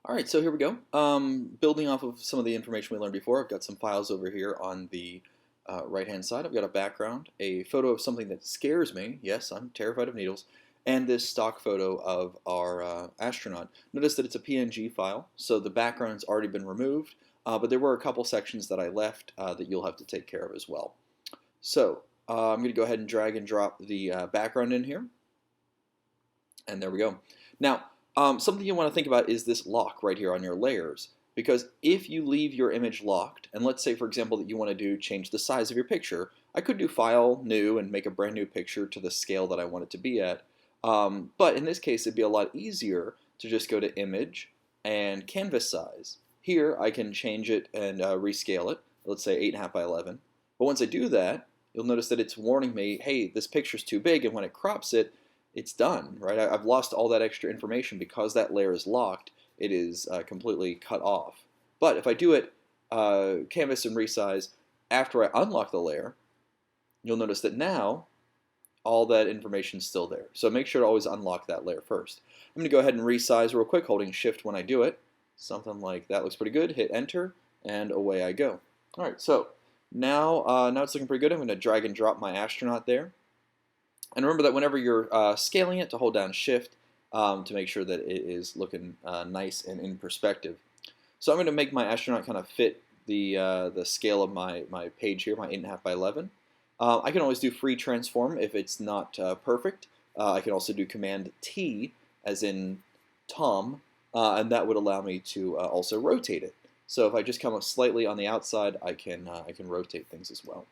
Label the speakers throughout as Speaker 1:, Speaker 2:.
Speaker 1: All right, so here we go. Building off of some of the information we learned before, I've got some files over here on the right-hand side. I've got a background, a photo of something that scares me. Yes, I'm terrified of needles. And this stock photo of our astronaut. Notice that it's a PNG file, so the background's already been removed, but there were a couple sections that I left that you'll have to take care of as well. So I'm going to go ahead and drag and drop the background in here. And there we go. Now, something you want to think about is this lock right here on your layers. Because if you leave your image locked, and let's say, for example, that you want to change the size of your picture, I could do File, New, and make a brand new picture to the scale that I want it to be at. But in this case, it'd be a lot easier to just go to Image and Canvas Size. Here, I can change it and rescale it. Let's say 8.5 by 11. But once I do that, you'll notice that it's warning me, hey, this picture's too big, and when it crops it, it's done, right? I've lost all that extra information because that layer is locked. It is completely cut off. But if I do it canvas and resize after I unlock the layer, you'll notice that now all that information is still there. So make sure to always unlock that layer first. I'm going to go ahead and resize real quick, holding Shift when I do it. Something like that looks pretty good. Hit Enter, and away I go. All right, so now it's looking pretty good. I'm going to drag and drop my astronaut there. And remember that whenever you're scaling it, to hold down Shift to make sure that it is looking nice and in perspective. So I'm going to make my astronaut kind of fit the scale of my page here, my 8.5 by 11. I can always do free transform if it's not perfect. I can also do Command T, as in Tom, and that would allow me to also rotate it. So if I just come up slightly on the outside, I can rotate things as well.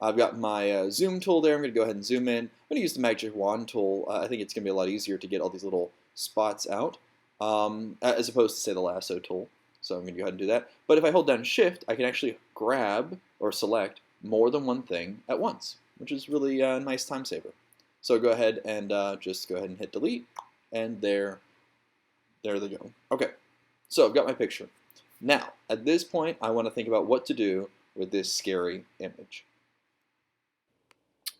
Speaker 1: I've got my zoom tool there. I'm going to go ahead and zoom in. I'm going to use the magic wand tool. I think it's going to be a lot easier to get all these little spots out as opposed to, say, the lasso tool. So I'm going to go ahead and do that. But if I hold down Shift, I can actually grab or select more than one thing at once, which is really a nice time saver. So go ahead and just go ahead and hit Delete, and there they go. Okay, so I've got my picture. Now, at this point, I want to think about what to do with this scary image.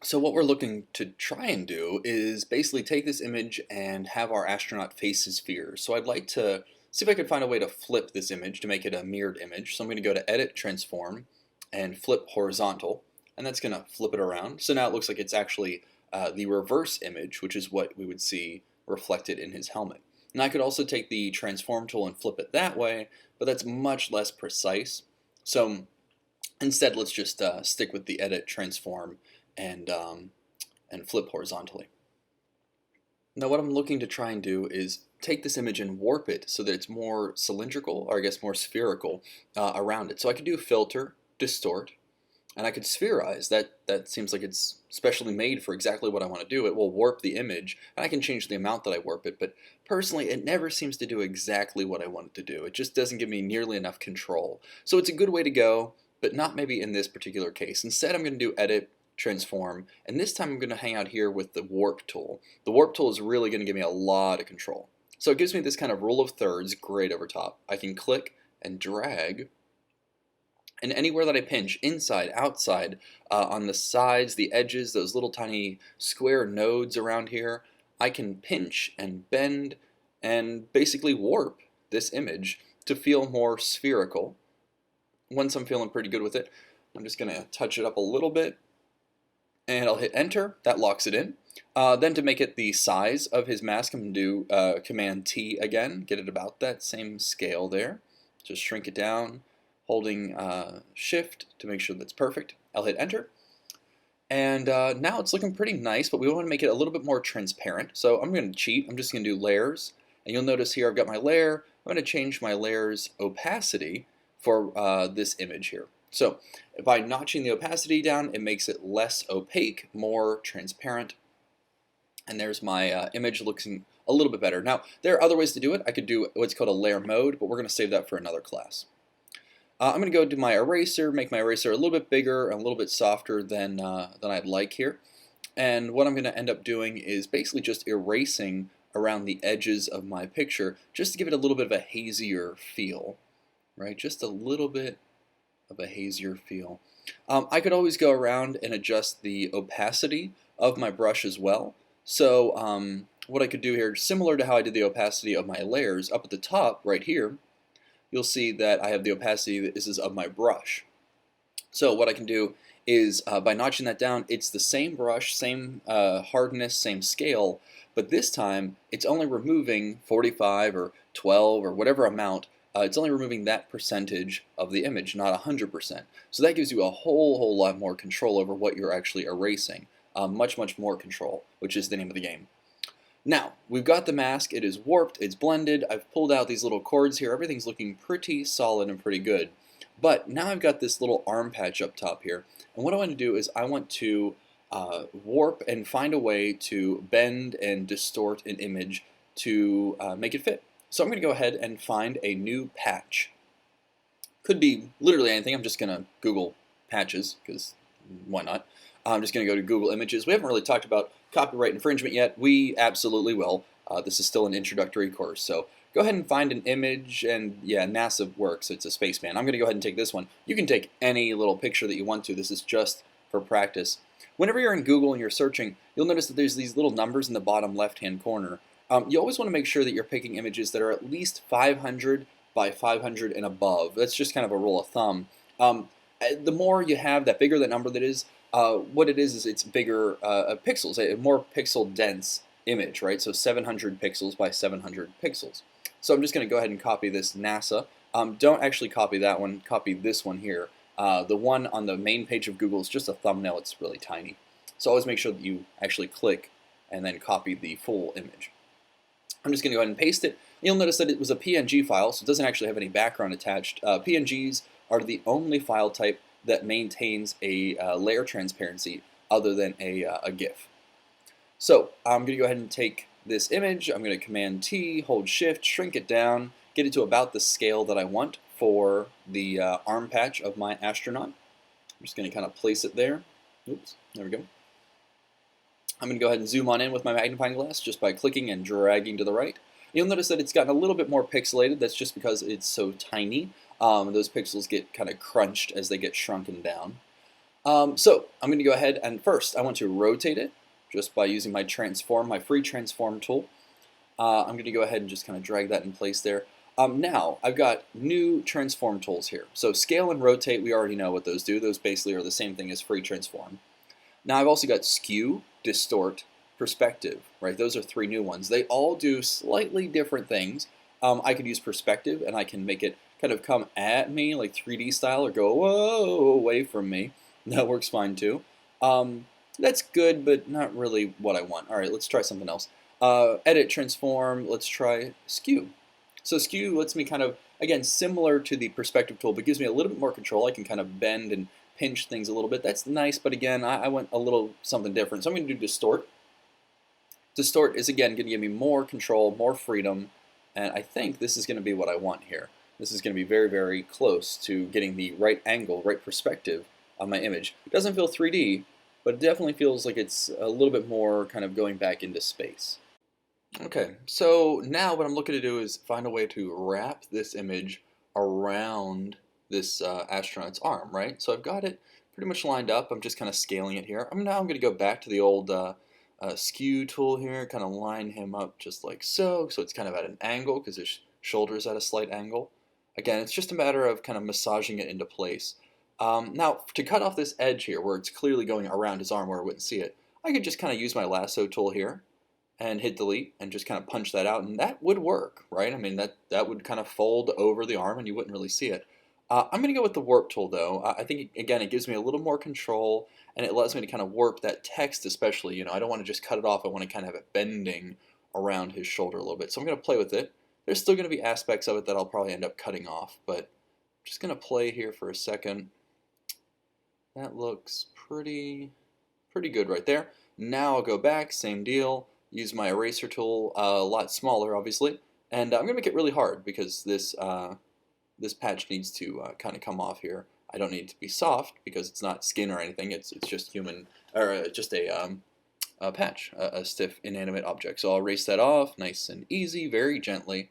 Speaker 2: So what we're looking to try and do is basically take this image and have our astronaut face his fears. So I'd like to see if I could find a way to flip this image to make it a mirrored image. So I'm going to go to Edit, Transform, and Flip Horizontal, and that's going to flip it around. So now it looks like it's actually the reverse image, which is what we would see reflected in his helmet. And I could also take the Transform tool and flip it that way, but that's much less precise. So instead, let's just stick with the Edit, Transform, and flip horizontally. Now what I'm looking to try and do is take this image and warp it so that it's more cylindrical, or I guess more spherical around it. So I could do Filter, Distort, and I could spherize. That seems like it's specially made for exactly what I want to do. It will warp the image, and I can change the amount that I warp it, but personally it never seems to do exactly what I want it to do. It just doesn't give me nearly enough control. So it's a good way to go, but not maybe in this particular case. Instead, I'm going to do Edit, Transform, and this time I'm going to hang out here with the Warp tool. The Warp tool is really going to give me a lot of control. So it gives me this kind of rule of thirds grid over top. I can click and drag, and anywhere that I pinch, inside, outside, on the sides, the edges, those little tiny square nodes around here, I can pinch and bend and basically warp this image to feel more spherical. Once I'm feeling pretty good with it, I'm just going to touch it up a little bit, and I'll hit Enter. That locks it in. Then to make it the size of his mask, I'm going to do Command T again, get it about that same scale there. Just shrink it down, holding Shift to make sure that's perfect. I'll hit Enter. And now it's looking pretty nice, but we want to make it a little bit more transparent. So I'm going to cheat. I'm just going to do Layers. And you'll notice here I've got my layer. I'm going to change my layer's opacity for this image here. So by notching the opacity down, it makes it less opaque, more transparent. And there's my image looking a little bit better. Now, there are other ways to do it. I could do what's called a layer mode, but we're going to save that for another class. I'm going to go do my eraser, make my eraser a little bit bigger and a little bit softer than I'd like here. And what I'm going to end up doing is basically just erasing around the edges of my picture just to give it a little bit of a hazier feel, right? Just a little bit of a hazier feel. I could always go around and adjust the opacity of my brush as well. So what I could do here, similar to how I did the opacity of my layers, up at the top right here, you'll see that I have the opacity that this is of my brush. So what I can do is by notching that down, it's the same brush, same hardness, same scale, but this time it's only removing 45 or 12 or whatever amount. It's only removing that percentage of the image, not 100%. So that gives you a whole lot more control over what you're actually erasing. Much more control, which is the name of the game. Now, we've got the mask, it is warped, it's blended, I've pulled out these little cords here, everything's looking pretty solid and pretty good. But now I've got this little arm patch up top here, and what I want to do is I want to warp and find a way to bend and distort an image to make it fit. So I'm going to go ahead and find a new patch. Could be literally anything, I'm just going to Google patches, because why not? I'm just going to go to Google Images. We haven't really talked about copyright infringement yet. We absolutely will. This is still an introductory course, so go ahead and find an image, and yeah, NASA works. It's a spaceman. I'm going to go ahead and take this one. You can take any little picture that you want to. This is just for practice. Whenever you're in Google and you're searching, you'll notice that there's these little numbers in the bottom left-hand corner. You always want to make sure that you're picking images that are at least 500 by 500 and above. That's just kind of a rule of thumb. The more you have, that bigger the number that is, what it is it's bigger pixels, a more pixel dense image, right? So 700 pixels by 700 pixels. So I'm just going to go ahead and copy this NASA. Don't actually copy that one, copy this one here. The one on the main page of Google is just a thumbnail, it's really tiny. So always make sure that you actually click and then copy the full image. I'm just going to go ahead and paste it. You'll notice that it was a PNG file, so it doesn't actually have any background attached. PNGs are the only file type that maintains a layer transparency other than a GIF. So I'm going to go ahead and take this image, I'm going to Command T, hold Shift, shrink it down, get it to about the scale that I want for the arm patch of my astronaut. I'm just going to kind of place it there. Oops, there we go. I'm going to go ahead and zoom on in with my magnifying glass just by clicking and dragging to the right. You'll notice that it's gotten a little bit more pixelated. That's just because it's so tiny. Those pixels get kind of crunched as they get shrunken down. So I'm going to go ahead and first I want to rotate it just by using my transform, my free transform tool. I'm going to go ahead and just kind of drag that in place there. Now I've got new transform tools here. So scale and rotate, we already know what those do. Those basically are the same thing as free transform. Now I've also got skew, distort, perspective, right? Those are three new ones. They all do slightly different things. I could use perspective and I can make it kind of come at me like 3D style or go whoa away from me. That works fine too. That's good, but not really what I want. All right, let's try something else. Edit, transform, let's try skew. So skew lets me kind of, again, similar to the perspective tool, but gives me a little bit more control. I can kind of bend and pinch things a little bit. That's nice, but again, I want a little something different. So I'm going to do distort. Distort is, again, going to give me more control, more freedom, and I think this is going to be what I want here. This is going to be very close to getting the right angle, right perspective on my image. It doesn't feel 3D, but it definitely feels like it's a little bit more kind of going back into space. Okay, so now what I'm looking to do is find a way to wrap this image around this astronaut's arm, right? So I've got it pretty much lined up. I'm just kind of scaling it here. Now I'm going to go back to the old skew tool here, kind of line him up just like so. So it's kind of at an angle because his shoulder's at a slight angle. Again, it's just a matter of kind of massaging it into place. Now, to cut off this edge here where it's clearly going around his arm where I wouldn't see it, I could just kind of use my lasso tool here and hit delete and just kind of punch that out, and that would work, right? I mean, that would kind of fold over the arm and you wouldn't really see it. I'm going to go with the warp tool though. I think, again, it gives me a little more control and it allows me to kind of warp that text especially. You know, I don't want to just cut it off. I want to kind of have it bending around his shoulder a little bit. So I'm going to play with it. There's still going to be aspects of it that I'll probably end up cutting off, but I'm just going to play here for a second. That looks pretty good right there. Now I'll go back, same deal, use my eraser tool, a lot smaller obviously, and I'm going to make it really hard because this patch needs to kind of come off here. I don't need it to be soft because it's not skin or anything, it's just human, or just a patch, a stiff inanimate object. So I'll erase that off, nice and easy, very gently.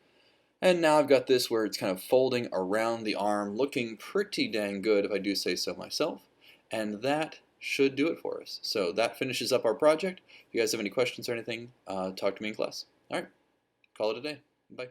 Speaker 2: And now I've got this where it's kind of folding around the arm, looking pretty dang good if I do say so myself. And that should do it for us. So that finishes up our project. If you guys have any questions or anything, talk to me in class. All right, call it a day. Bye.